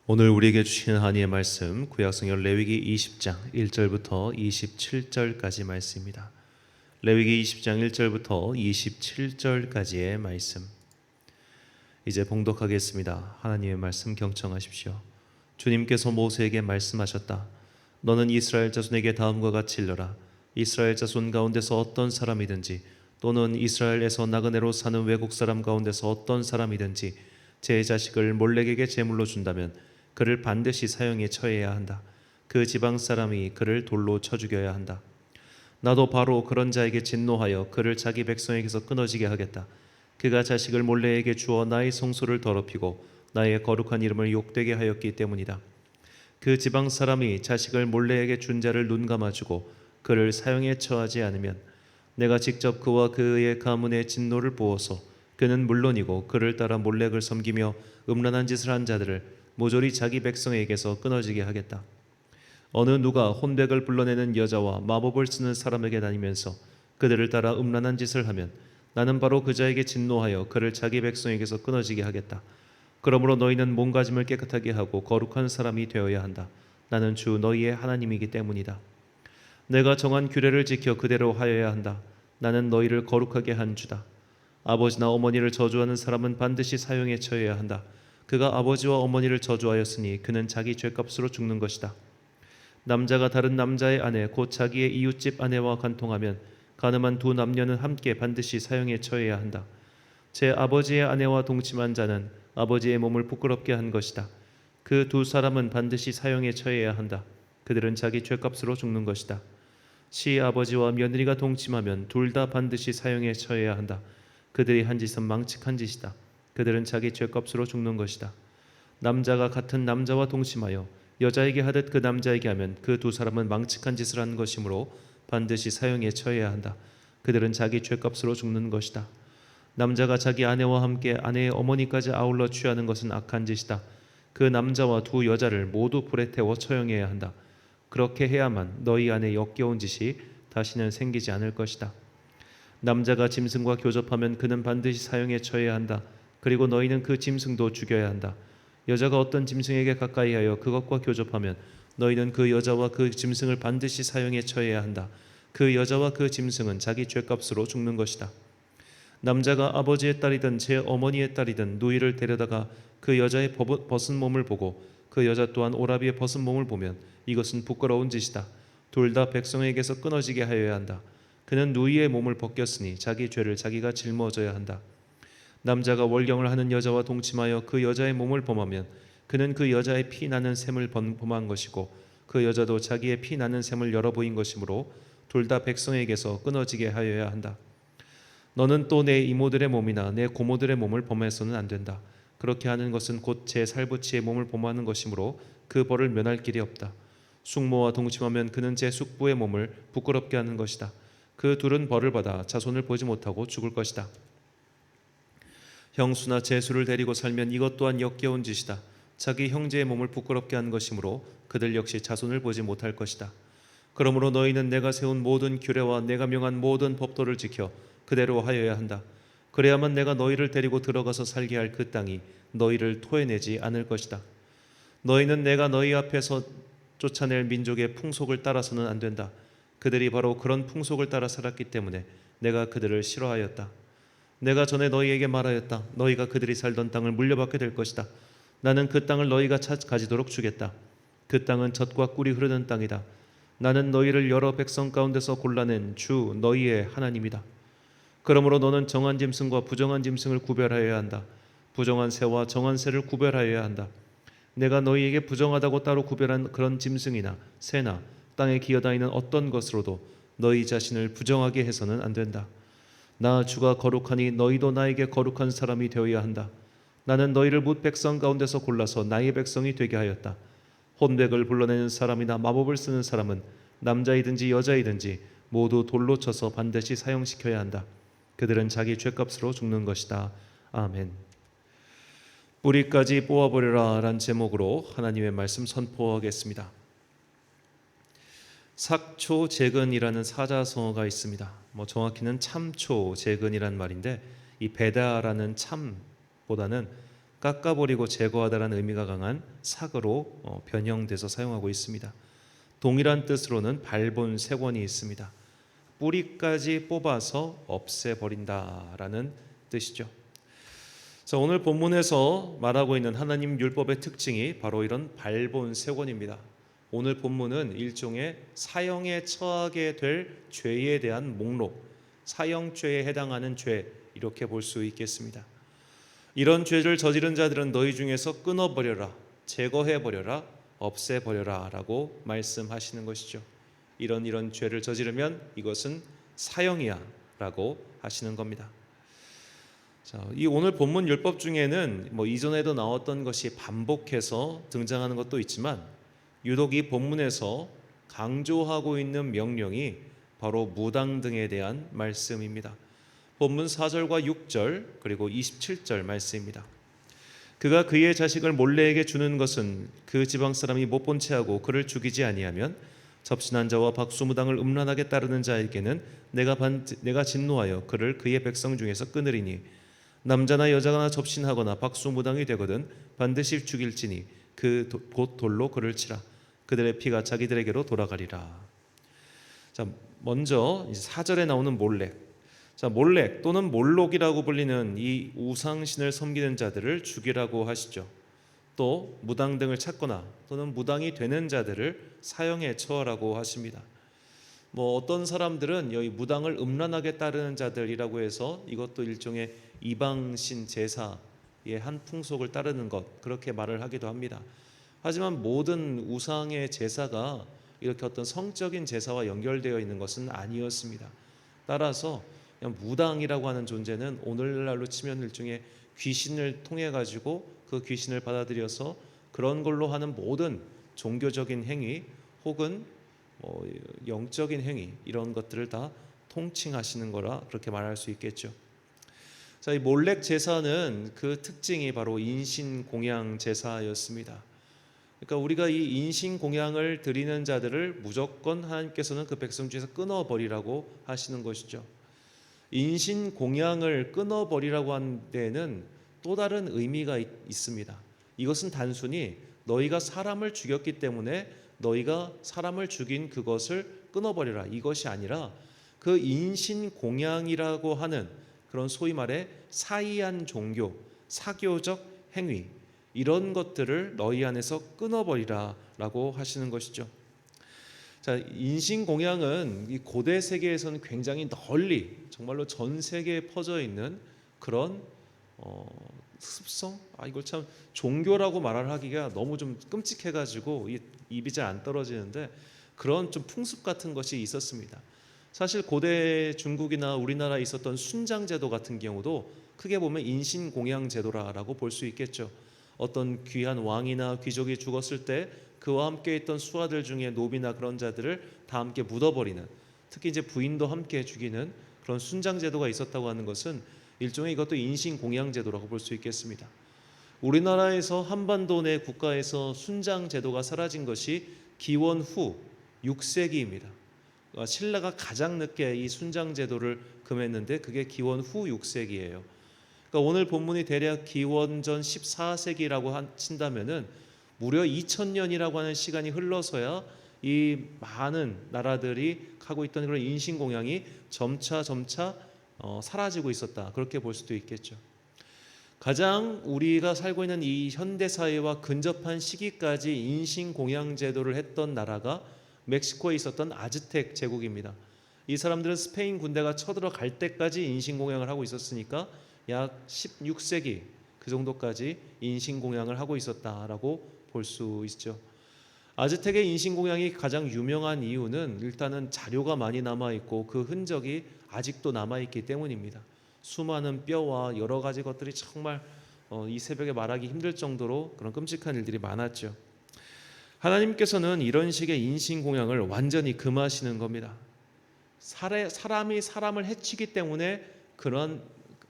오늘 우리에게 주신 하나님의 말씀 구약성경 레위기 20장 1절부터 27절까지 말씀입니다. 레위기 20장 1절부터 27절까지의 말씀. 이제 봉독하겠습니다. 하나님의 말씀 경청하십시오. 주님께서 모세에게 말씀하셨다. 너는 이스라엘 자손에게 다음과 같이 일러라. 이스라엘 자손 가운데서 어떤 사람이든지 또는 이스라엘에서 나그네로 사는 외국 사람 가운데서 어떤 사람이든지 제 자식을 몰렉에게 제물로 준다면 그를 반드시 사형에 처해야 한다. 그 지방 사람이 그를 돌로 쳐 죽여야 한다. 나도 바로 그런 자에게 진노하여 그를 자기 백성에게서 끊어지게 하겠다. 그가 자식을 몰레에게 주어 나의 성소를 더럽히고 나의 거룩한 이름을 욕되게 하였기 때문이다. 그 지방 사람이 자식을 몰레에게 준 자를 눈감아주고 그를 사형에 처하지 않으면 내가 직접 그와 그의 가문에 진노를 부어서 그는 물론이고 그를 따라 몰렉을 섬기며 음란한 짓을 한 자들을 모조리 자기 백성에게서 끊어지게 하겠다. 어느 누가 혼백을 불러내는 여자와 마법을 쓰는 사람에게 다니면서 그들을 따라 음란한 짓을 하면 나는 바로 그 자에게 진노하여 그를 자기 백성에게서 끊어지게 하겠다. 그러므로 너희는 몸가짐을 깨끗하게 하고 거룩한 사람이 되어야 한다. 나는 주 너희의 하나님이기 때문이다. 내가 정한 규례를 지켜 그대로 하여야 한다. 나는 너희를 거룩하게 한 주다. 아버지나 어머니를 저주하는 사람은 반드시 사형에 처해야 한다. 그가 아버지와 어머니를 저주하였으니 그는 자기 죄값으로 죽는 것이다. 남자가 다른 남자의 아내 곧 자기의 이웃집 아내와 간통하면 가늠한 두 남녀는 함께 반드시 사형에 처해야 한다. 제 아버지의 아내와 동침한 자는 아버지의 몸을 부끄럽게 한 것이다. 그 두 사람은 반드시 사형에 처해야 한다. 그들은 자기 죄값으로 죽는 것이다. 시아버지와 며느리가 동침하면 둘 다 반드시 사형에 처해야 한다. 그들이 한 짓은 망측한 짓이다. 그들은 자기 죄값으로 죽는 것이다. 남자가 같은 남자와 동침하여 여자에게 하듯 그 남자에게 하면 그 두 사람은 망측한 짓을 한 것이므로 반드시 사형에 처해야 한다. 그들은 자기 죄값으로 죽는 것이다. 남자가 자기 아내와 함께 아내의 어머니까지 아울러 취하는 것은 악한 짓이다. 그 남자와 두 여자를 모두 불에 태워 처형해야 한다. 그렇게 해야만 너희 안에 역겨운 짓이 다시는 생기지 않을 것이다. 남자가 짐승과 교접하면 그는 반드시 사형에 처해야 한다. 그리고 너희는 그 짐승도 죽여야 한다. 여자가 어떤 짐승에게 가까이하여 그것과 교접하면 너희는 그 여자와 그 짐승을 반드시 사형에 처해야 한다. 그 여자와 그 짐승은 자기 죄값으로 죽는 것이다. 남자가 아버지의 딸이든 제 어머니의 딸이든 누이를 데려다가 그 여자의 벗은 몸을 보고 그 여자 또한 오라비의 벗은 몸을 보면 이것은 부끄러운 짓이다. 둘 다 백성에게서 끊어지게 하여야 한다. 그는 누이의 몸을 벗겼으니 자기 죄를 자기가 짊어져야 한다. 남자가 월경을 하는 여자와 동침하여 그 여자의 몸을 범하면 그는 그 여자의 피 나는 샘을 범한 것이고 그 여자도 자기의 피 나는 샘을 열어 보인 것이므로 둘 다 백성에게서 끊어지게 하여야 한다. 너는 또 내 이모들의 몸이나 내 고모들의 몸을 범해서는 안 된다. 그렇게 하는 것은 곧 제 살부치의 몸을 범하는 것이므로 그 벌을 면할 길이 없다. 숙모와 동침하면 그는 제 숙부의 몸을 부끄럽게 하는 것이다. 그 둘은 벌을 받아 자손을 보지 못하고 죽을 것이다. 형수나 제수를 데리고 살면 이것 또한 역겨운 짓이다. 자기 형제의 몸을 부끄럽게 한 것이므로 그들 역시 자손을 보지 못할 것이다. 그러므로 너희는 내가 세운 모든 규례와 내가 명한 모든 법도를 지켜 그대로 하여야 한다. 그래야만 내가 너희를 데리고 들어가서 살게 할 그 땅이 너희를 토해내지 않을 것이다. 너희는 내가 너희 앞에서 쫓아낼 민족의 풍속을 따라서는 안 된다. 그들이 바로 그런 풍속을 따라 살았기 때문에 내가 그들을 싫어하였다. 내가 전에 너희에게 말하였다. 너희가 그들이 살던 땅을 물려받게 될 것이다. 나는 그 땅을 너희가 가지도록 주겠다. 그 땅은 젖과 꿀이 흐르는 땅이다. 나는 너희를 여러 백성 가운데서 골라낸 주 너희의 하나님이다. 그러므로 너는 정한 짐승과 부정한 짐승을 구별하여야 한다. 부정한 새와 정한 새를 구별하여야 한다. 내가 너희에게 부정하다고 따로 구별한 그런 짐승이나 새나 땅에 기어다니는 어떤 것으로도 너희 자신을 부정하게 해서는 안 된다. 나 주가 거룩하니 너희도 나에게 거룩한 사람이 되어야 한다. 나는 너희를 뭇 백성 가운데서 골라서 나의 백성이 되게 하였다. 혼백을 불러내는 사람이나 마법을 쓰는 사람은 남자이든지 여자이든지 모두 돌로 쳐서 반드시 사형시켜야 한다. 그들은 자기 죄값으로 죽는 것이다. 아멘. 뿌리까지 뽑아버려라 라는 제목으로 하나님의 말씀 선포하겠습니다. sak초재근이라는 사자성어가 있습니다. 정확히는 참초재근이란 말인데 이 베다라는 참보다는 깎아버리고 제거하다라는 의미가 강한 삭으로 변형돼서 사용하고 있습니다. 동일한 뜻으로는 발본 세권이 있습니다. 뿌리까지 뽑아서 없애버린다라는 뜻이죠. 자, 오늘 본문에서 말하고 있는 하나님 율법의 특징이 바로 이런 발본 세권입니다. 오늘 본문은 일종의 사형에 처하게 될 죄에 대한 목록, 사형죄에 해당하는 죄, 이렇게 볼 수 있겠습니다. 이런 죄를 저지른 자들은 너희 중에서 끊어버려라, 제거해버려라, 없애버려라 라고 말씀하시는 것이죠. 이런 죄를 저지르면 이것은 사형이야 라고 하시는 겁니다. 자, 이 오늘 본문 율법 중에는 이전에도 나왔던 것이 반복해서 등장하는 것도 있지만 유독 이 본문에서 강조하고 있는 명령이 바로 무당 등에 대한 말씀입니다. 본문 4절과 6절 그리고 27절 말씀입니다. 그가 그의 자식을 몰래에게 주는 것은 그 지방 사람이 못 본 채하고 그를 죽이지 아니하면 접신한 자와 박수무당을 음란하게 따르는 자에게는 내가 진노하여 그를 그의 백성 중에서 끊으리니 남자나 여자나 접신하거나 박수무당이 되거든 반드시 죽일지니 곧 돌로 그를 치라. 그들의 피가 자기들에게로 돌아가리라. 자, 먼저 4절에 나오는 몰렉. 자, 몰렉 또는 몰록이라고 불리는 이 우상신을 섬기는 자들을 죽이라고 하시죠. 또 무당 등을 찾거나 또는 무당이 되는 자들을 사형에 처하라고 하십니다. 어떤 사람들은 여기 무당을 음란하게 따르는 자들이라고 해서 이것도 일종의 이방신 제사의 한 풍속을 따르는 것, 그렇게 말을 하기도 합니다. 하지만 모든 우상의 제사가 이렇게 어떤 성적인 제사와 연결되어 있는 것은 아니었습니다. 따라서 그냥 무당이라고 하는 존재는 오늘날로 치면 일종의 귀신을 통해 가지고 그 귀신을 받아들여서 그런 걸로 하는 모든 종교적인 행위 혹은 영적인 행위, 이런 것들을 다 통칭하시는 거라 그렇게 말할 수 있겠죠. 자, 이 몰렉 제사는 그 특징이 바로 인신 공양 제사였습니다. 그러니까 우리가 이 인신 공양을 드리는 자들을 무조건 하나님께서는 그 백성 중에서 끊어버리라고 하시는 것이죠. 인신 공양을 끊어버리라고 한 데에는 또 다른 의미가 있습니다. 이것은 단순히 너희가 사람을 죽였기 때문에 너희가 사람을 죽인 그것을 끊어버려라, 이것이 아니라 그 인신 공양이라고 하는 그런 소위 말해 사이한 종교, 사교적 행위, 이런 것들을 너희 안에서 끊어버리라 라고 하시는 것이죠. 자, 인신공양은 이 고대 세계에서는 굉장히 널리 정말로 전 세계에 퍼져 있는 그런 습성? 이걸 참 종교라고 말을 하기가 너무 좀 끔찍해가지고 입이 잘 안 떨어지는데 그런 좀 풍습 같은 것이 있었습니다. 사실 고대 중국이나 우리나라에 있었던 순장제도 같은 경우도 크게 보면 인신공양제도라고 볼 수 있겠죠. 어떤 귀한 왕이나 귀족이 죽었을 때 그와 함께 있던 수하들 중에 노비나 그런 자들을 다 함께 묻어버리는, 특히 이제 부인도 함께 죽이는 그런 순장제도가 있었다고 하는 것은 일종의 이것도 인신공양제도라고 볼 수 있겠습니다. 우리나라에서 한반도 내 국가에서 순장제도가 사라진 것이 기원 후 6세기입니다. 신라가 가장 늦게 이 순장제도를 금했는데 그게 기원 후 6세기예요. 그러니까 오늘 본문이 대략 기원전 14세기라고 친다면은 무려 2000년이라고 하는 시간이 흘러서야 이 많은 나라들이 하고 있던 그런 인신공양이 점차 사라지고 있었다, 그렇게 볼 수도 있겠죠. 가장 우리가 살고 있는 이 현대사회와 근접한 시기까지 인신공양 제도를 했던 나라가 멕시코에 있었던 아즈텍 제국입니다. 이 사람들은 스페인 군대가 쳐들어갈 때까지 인신공양을 하고 있었으니까 약 16세기 그 정도까지 인신공양을 하고 있었다라고 볼 수 있죠. 아즈텍의 인신공양이 가장 유명한 이유는 일단은 자료가 많이 남아있고 그 흔적이 아직도 남아있기 때문입니다. 수많은 뼈와 여러 가지 것들이 정말 이 새벽에 말하기 힘들 정도로 그런 끔찍한 일들이 많았죠. 하나님께서는 이런 식의 인신공양을 완전히 금하시는 겁니다. 사람이 사람을 해치기 때문에 그런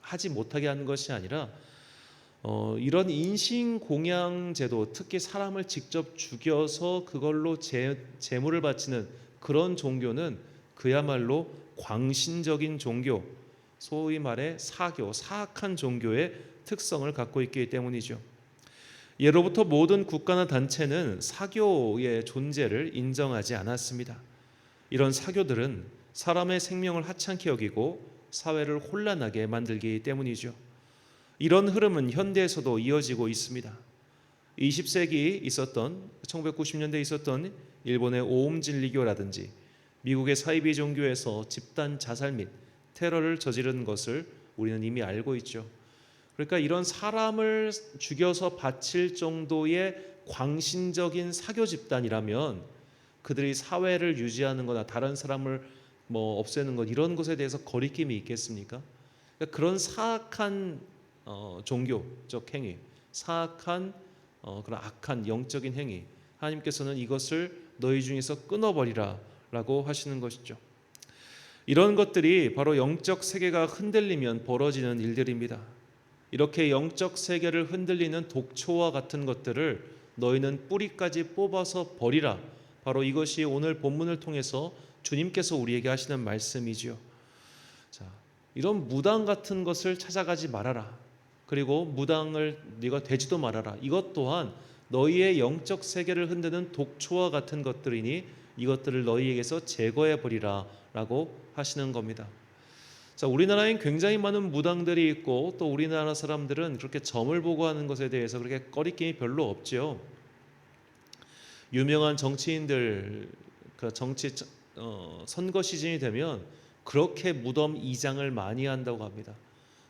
하지 못하게 하는 것이 아니라 이런 인신공양 제도, 특히 사람을 직접 죽여서 그걸로 제물을 바치는 그런 종교는 그야말로 광신적인 종교, 소위 말해 사교, 사악한 종교에 특성을 갖고 있기 때문이죠. 예로부터 모든 국가나 단체는 사교의 존재를 인정하지 않았습니다. 이런 사교들은 사람의 생명을 하찮게 여기고 사회를 혼란하게 만들기 때문이죠. 이런 흐름은 현대에서도 이어지고 있습니다. 20세기 있었던 1990년대에 있었던 일본의 오움 진리교라든지 미국의 사이비 종교에서 집단 자살 및 테러를 저지른 것을 우리는 이미 알고 있죠. 그러니까 이런 사람을 죽여서 바칠 정도의 광신적인 사교 집단이라면 그들이 사회를 유지하는 거나 다른 사람을 없애는 것 이런 것에 대해서 거리낌이 있겠습니까? 그러니까 그런 사악한 종교적 행위, 사악한 그런 악한 영적인 행위, 하나님께서는 이것을 너희 중에서 끊어버리라 라고 하시는 것이죠. 이런 것들이 바로 영적 세계가 흔들리면 벌어지는 일들입니다. 이렇게 영적 세계를 흔들리는 독초와 같은 것들을 너희는 뿌리까지 뽑아서 버리라. 바로 이것이 오늘 본문을 통해서 주님께서 우리에게 하시는 말씀이지요. 자, 이런 무당 같은 것을 찾아가지 말아라. 그리고 무당을 네가 되지도 말아라. 이것 또한 너희의 영적 세계를 흔드는 독초와 같은 것들이니 이것들을 너희에게서 제거해 버리라 라고 하시는 겁니다. 자, 우리나라엔 굉장히 많은 무당들이 있고 또 우리나라 사람들은 그렇게 점을 보고 하는 것에 대해서 그렇게 꺼리낌이 별로 없죠. 유명한 정치인들 그 정치 선거 시즌이 되면 그렇게 무덤 이장을 많이 한다고 합니다.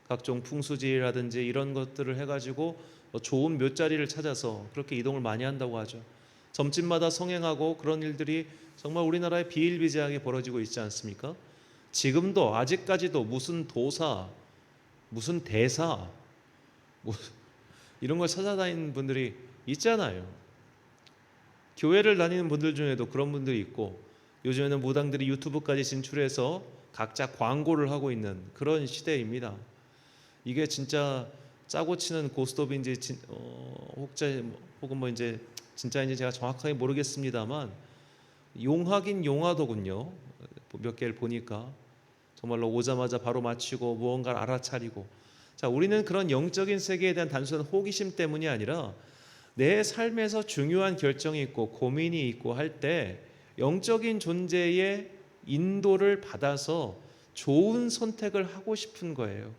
각종 풍수지라든지 이런 것들을 해가지고 좋은 묘자리를 찾아서 그렇게 이동을 많이 한다고 하죠. 점집마다 성행하고 그런 일들이 정말 우리나라에 비일비재하게 벌어지고 있지 않습니까? 지금도 아직까지도 무슨 도사, 무슨 대사 이런 걸 찾아다니는 분들이 있잖아요. 교회를 다니는 분들 중에도 그런 분들이 있고 요즘에는 무당들이 유튜브까지 진출해서 각자 광고를 하고 있는 그런 시대입니다. 이게 진짜 짜고 치는 고스톱인지 혹은 이제 진짜인지 제가 정확하게 모르겠습니다만 용하긴 용하더군요. 몇 개를 보니까 정말로 오자마자 바로 맞추고 무언가를 알아차리고. 자, 우리는 그런 영적인 세계에 대한 단순한 호기심 때문이 아니라 내 삶에서 중요한 결정이 있고 고민이 있고 할 때 영적인 존재의 인도를 받아서 좋은 선택을 하고 싶은 거예요.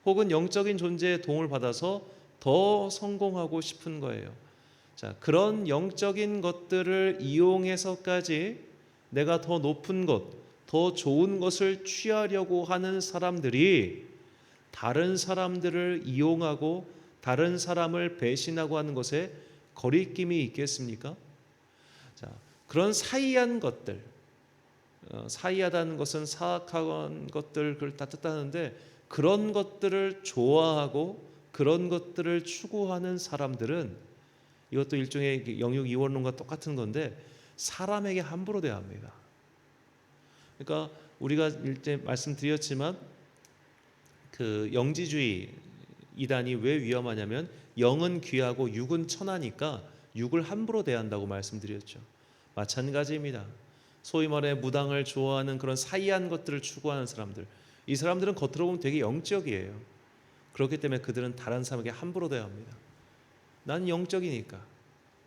혹은 영적인 존재의 도움을 받아서 더 성공하고 싶은 거예요. 자, 그런 영적인 것들을 이용해서까지 내가 더 높은 것, 더 좋은 것을 취하려고 하는 사람들이 다른 사람들을 이용하고 다른 사람을 배신하고 하는 것에 거리낌이 있겠습니까? 자, 그런 사이한 것들, 사이하다는 것은 사악한 것들 그걸 다 뜻하는데 그런 것들을 좋아하고 그런 것들을 추구하는 사람들은 이것도 일종의 영육 이원론과 똑같은 건데 사람에게 함부로 대합니다. 그러니까 우리가 일제 말씀드렸지만 그 영지주의 이단이 왜 위험하냐면 영은 귀하고 육은 천하니까 육을 함부로 대한다고 말씀드렸죠. 마찬가지입니다. 소위 말해 무당을 좋아하는 그런 사이한 것들을 추구하는 사람들, 이 사람들은 겉으로 보면 되게 영적이에요. 그렇기 때문에 그들은 다른 사람에게 함부로 대합니다. 난 영적이니까.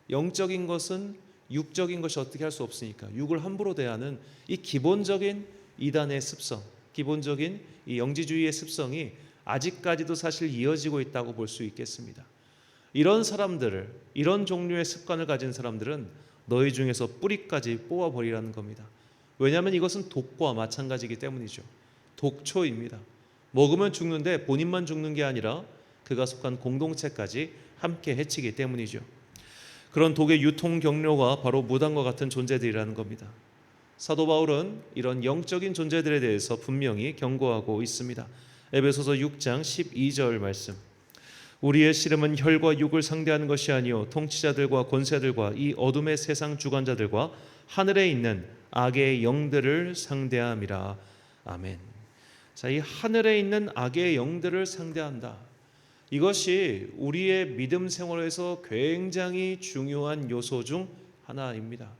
영적인 것은 육적인 것이 어떻게 할 수 없으니까 육을 함부로 대하는 이 기본적인 이단의 습성, 기본적인 이 영지주의의 습성이 아직까지도 사실 이어지고 있다고 볼 수 있겠습니다. 이런 사람들을, 이런 종류의 습관을 가진 사람들은 너희 중에서 뿌리까지 뽑아버리라는 겁니다. 왜냐하면 이것은 독과 마찬가지이기 때문이죠. 독초입니다. 먹으면 죽는데 본인만 죽는 게 아니라 그가 속한 공동체까지 함께 해치기 때문이죠. 그런 독의 유통 경로가 바로 무당과 같은 존재들이라는 겁니다. 사도 바울은 이런 영적인 존재들에 대해서 분명히 경고하고 있습니다. 에베소서 6장 12절 말씀. 우리의 씨름은 혈과 육을 상대하는 것이 아니요 통치자들과 권세들과 이 어둠의 세상 주관자들과 하늘에 있는 악의 영들을 상대함이라. 아멘. 자, 이 하늘에 있는 악의 영들을 상대한다. 이것이 우리의 믿음 생활에서 굉장히 중요한 요소 중 하나입니다.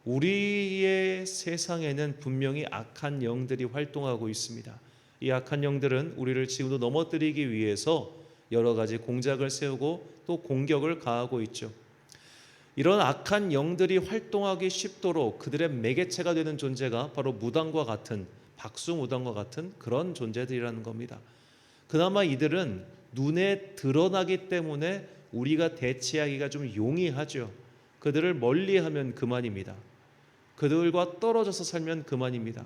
우리의 세상에는 분명히 악한 영들이 활동하고 있습니다. 이 악한 영들은 우리를 지금도 넘어뜨리기 위해서 여러 가지 공작을 세우고 또 공격을 가하고 있죠. 이런 악한 영들이 활동하기 쉽도록 그들의 매개체가 되는 존재가 바로 무당과 같은, 박수무당과 같은 그런 존재들이라는 겁니다. 그나마 이들은 눈에 드러나기 때문에 우리가 대치하기가 좀 용이하죠. 그들을 멀리하면 그만입니다. 그들과 떨어져서 살면 그만입니다.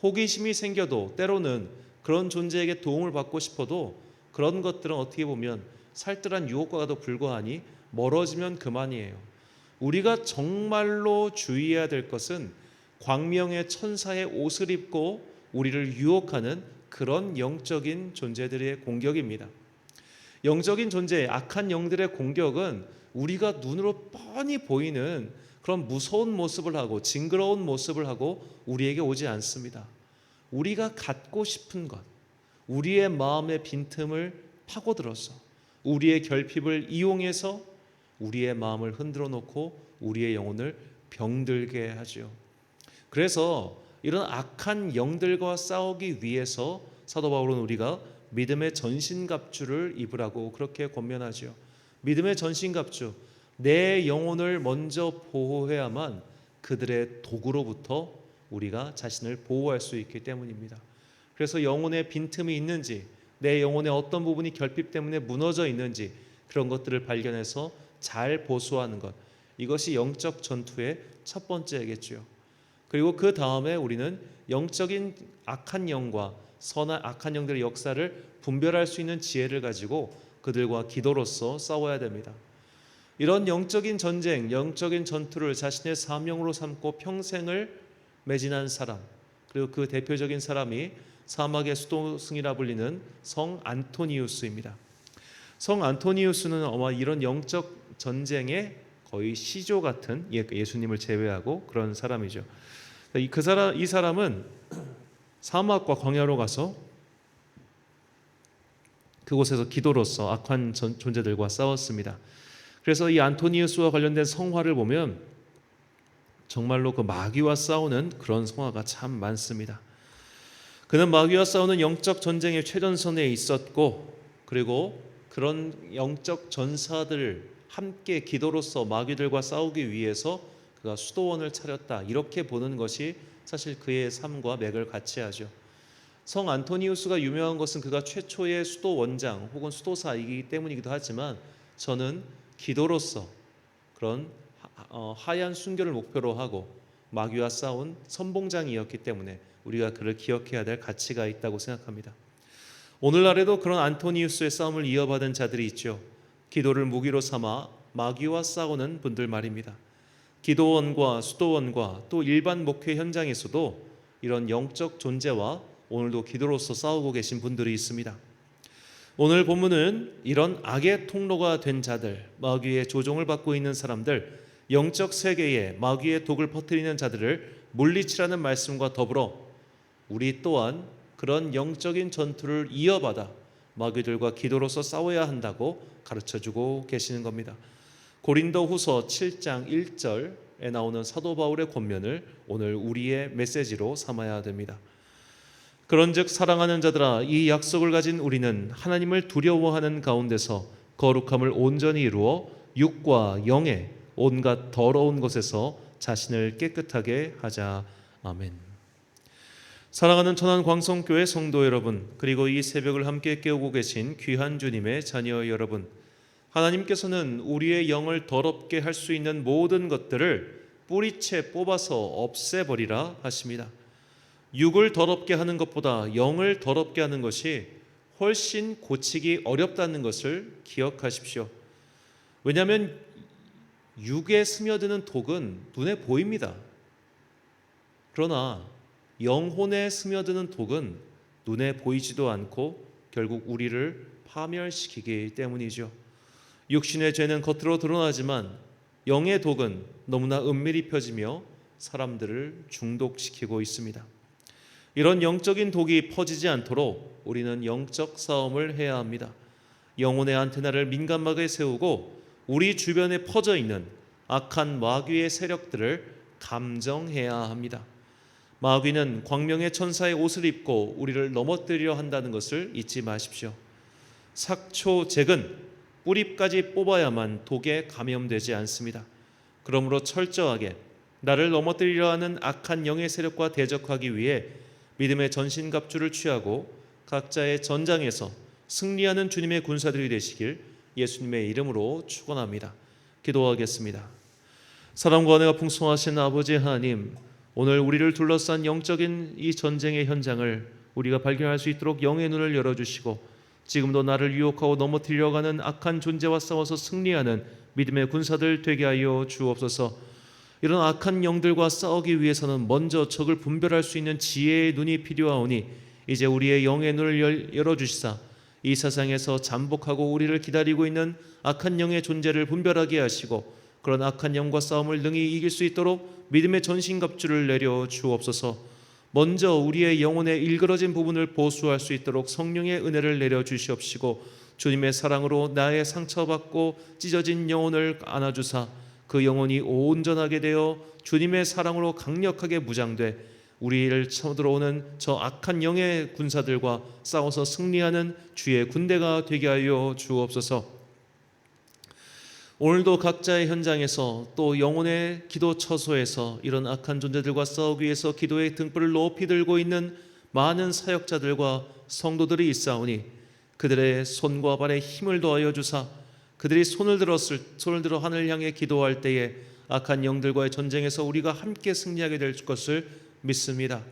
호기심이 생겨도 때로는 그런 존재에게 도움을 받고 싶어도 그런 것들은 어떻게 보면 살뜰한 유혹과도 불과하니 멀어지면 그만이에요. 우리가 정말로 주의해야 될 것은 광명의 천사의 옷을 입고 우리를 유혹하는 그런 영적인 존재들의 공격입니다. 영적인 존재, 악한 영들의 공격은 우리가 눈으로 뻔히 보이는 그런 무서운 모습을 하고 징그러운 모습을 하고 우리에게 오지 않습니다. 우리가 갖고 싶은 것, 우리의 마음의 빈틈을 파고들어서 우리의 결핍을 이용해서 우리의 마음을 흔들어 놓고 우리의 영혼을 병들게 하죠. 그래서 이런 악한 영들과 싸우기 위해서 사도 바울은 우리가 믿음의 전신갑주를 입으라고 그렇게 권면하죠. 믿음의 전신갑주, 내 영혼을 먼저 보호해야만 그들의 도구로부터 우리가 자신을 보호할 수 있기 때문입니다. 그래서 영혼에 빈틈이 있는지, 내 영혼의 어떤 부분이 결핍 때문에 무너져 있는지 그런 것들을 발견해서 잘 보수하는 것, 이것이 영적 전투의 첫 번째겠죠. 그리고 그 다음에 우리는 영적인 악한 영과 선한 악한 영들의 역사를 분별할 수 있는 지혜를 가지고 그들과 기도로서 싸워야 됩니다. 이런 영적인 전쟁, 영적인 전투를 자신의 사명으로 삼고 평생을 매진한 사람, 그리고 그 대표적인 사람이 사막의 수도승이라 불리는 성 안토니우스입니다. 성 안토니우스는 아마 이런 영적 전쟁의 거의 시조 같은, 예수님을 제외하고 그런 사람이죠. 이 사람은 사막과 광야로 가서 그곳에서 기도로서 악한 존재들과 싸웠습니다. 그래서 이 안토니우스와 관련된 성화를 보면 정말로 그 마귀와 싸우는 그런 성화가 참 많습니다. 그는 마귀와 싸우는 영적 전쟁의 최전선에 있었고, 그리고 그런 영적 전사들 함께 기도로서 마귀들과 싸우기 위해서 그가 수도원을 차렸다, 이렇게 보는 것이 사실 그의 삶과 맥을 같이 하죠. 성 안토니우스가 유명한 것은 그가 최초의 수도원장 혹은 수도사이기 때문이기도 하지만, 저는 기도로서 그런 하얀 순교를 목표로 하고 마귀와 싸운 선봉장이었기 때문에 우리가 그를 기억해야 될 가치가 있다고 생각합니다. 오늘날에도 그런 안토니우스의 싸움을 이어받은 자들이 있죠. 기도를 무기로 삼아 마귀와 싸우는 분들 말입니다. 기도원과 수도원과 또 일반 목회 현장에서도 이런 영적 존재와 오늘도 기도로서 싸우고 계신 분들이 있습니다. 오늘 본문은 이런 악의 통로가 된 자들, 마귀의 조종을 받고 있는 사람들, 영적 세계에 마귀의 독을 퍼뜨리는 자들을 물리치라는 말씀과 더불어 우리 또한 그런 영적인 전투를 이어받아 마귀들과 기도로서 싸워야 한다고 가르쳐주고 계시는 겁니다. 고린도후서 7장 1절에 나오는 사도 바울의 권면을 오늘 우리의 메시지로 삼아야 됩니다. 그런즉 사랑하는 자들아, 이 약속을 가진 우리는 하나님을 두려워하는 가운데서 거룩함을 온전히 이루어 육과 영의 온갖 더러운 것에서 자신을 깨끗하게 하자. 아멘. 사랑하는 천안광성교회 성도 여러분, 그리고 이 새벽을 함께 깨우고 계신 귀한 주님의 자녀 여러분, 하나님께서는 우리의 영을 더럽게 할 수 있는 모든 것들을 뿌리채 뽑아서 없애버리라 하십니다. 육을 더럽게 하는 것보다 영을 더럽게 하는 것이 훨씬 고치기 어렵다는 것을 기억하십시오. 왜냐하면 육에 스며드는 독은 눈에 보입니다. 그러나 영혼에 스며드는 독은 눈에 보이지도 않고 결국 우리를 파멸시키기 때문이죠. 육신의 죄는 겉으로 드러나지만 영의 독은 너무나 은밀히 펴지며 사람들을 중독시키고 있습니다. 이런 영적인 독이 퍼지지 않도록 우리는 영적 싸움을 해야 합니다. 영혼의 안테나를 민감하게 세우고 우리 주변에 퍼져 있는 악한 마귀의 세력들을 감정해야 합니다. 마귀는 광명의 천사의 옷을 입고 우리를 넘어뜨리려 한다는 것을 잊지 마십시오. sak초잭은 뿌리까지 뽑아야만 독에 감염되지 않습니다. 그러므로 철저하게 나를 넘어뜨리려 하는 악한 영의 세력과 대적하기 위해 믿음의 전신갑주를 취하고 각자의 전장에서 승리하는 주님의 군사들이 되시길 예수님의 이름으로 축원합니다. 기도하겠습니다. 사랑과 은혜가 풍성하신 아버지 하나님, 오늘 우리를 둘러싼 영적인 이 전쟁의 현장을 우리가 발견할 수 있도록 영의 눈을 열어주시고 지금도 나를 유혹하고 넘어뜨리려고 하는 악한 존재와 싸워서 승리하는 믿음의 군사들 되게 하여 주옵소서. 이런 악한 영들과 싸우기 위해서는 먼저 적을 분별할 수 있는 지혜의 눈이 필요하오니 이제 우리의 영의 눈을 열어주시사 이 세상에서 잠복하고 우리를 기다리고 있는 악한 영의 존재를 분별하게 하시고 그런 악한 영과 싸움을 능히 이길 수 있도록 믿음의 전신갑주를 내려 주옵소서. 먼저 우리의 영혼의 일그러진 부분을 보수할 수 있도록 성령의 은혜를 내려 주시옵시고 주님의 사랑으로 나의 상처받고 찢어진 영혼을 안아주사 그 영혼이 온전하게 되어 주님의 사랑으로 강력하게 무장돼 우리를 쳐들어오는 저 악한 영의 군사들과 싸워서 승리하는 주의 군대가 되게 하여 주옵소서. 오늘도 각자의 현장에서 또 영혼의 기도 처소에서 이런 악한 존재들과 싸우기 위해서 기도의 등불을 높이 들고 있는 많은 사역자들과 성도들이 있사오니 그들의 손과 발에 힘을 더하여 주사 그들이 손을 들어 하늘 향해 기도할 때에 악한 영들과의 전쟁에서 우리가 함께 승리하게 될 것을 믿습니다.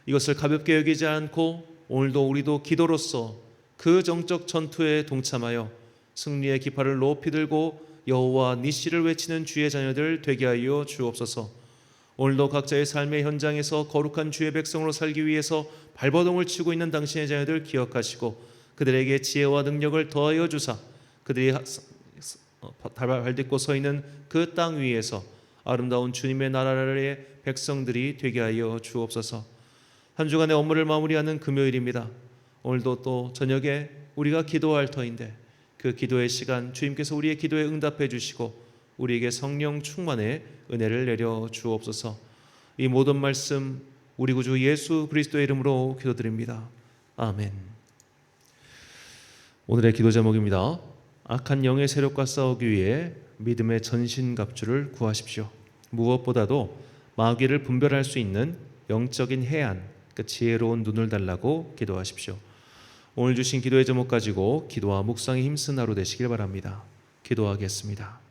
이것을 가볍게 여기지 않고 오늘도 우리도 기도로서 그 정적 전투에 동참하여 승리의 깃발을 높이 들고 여호와 니시를 외치는 주의 자녀들 되게 하여 주옵소서. 오늘도 각자의 삶의 현장에서 거룩한 주의 백성으로 살기 위해서 발버둥을 치고 있는 당신의 자녀들 기억하시고 그들에게 지혜와 능력을 더하여 주사 그들이 발딛고 서 있는 그 땅 위에서 아름다운 주님의 나라의 백성들이 되게 하여 주옵소서. 한 주간의 업무를 마무리하는 금요일입니다. 오늘도 또 저녁에 우리가 기도할 터인데 그 기도의 시간 주님께서 우리의 기도에 응답해 주시고 우리에게 성령 충만의 은혜를 내려 주옵소서. 이 모든 말씀 우리 구주 예수 그리스도의 이름으로 기도드립니다. 아멘. 오늘의 기도 제목입니다. 악한 영의 세력과 싸우기 위해 믿음의 전신갑주를 구하십시오. 무엇보다도 마귀를 분별할 수 있는 영적인 해안, 그 지혜로운 눈을 달라고 기도하십시오. 오늘 주신 기도의 제목 가지고 기도와 묵상에 힘쓴 하루 되시길 바랍니다. 기도하겠습니다.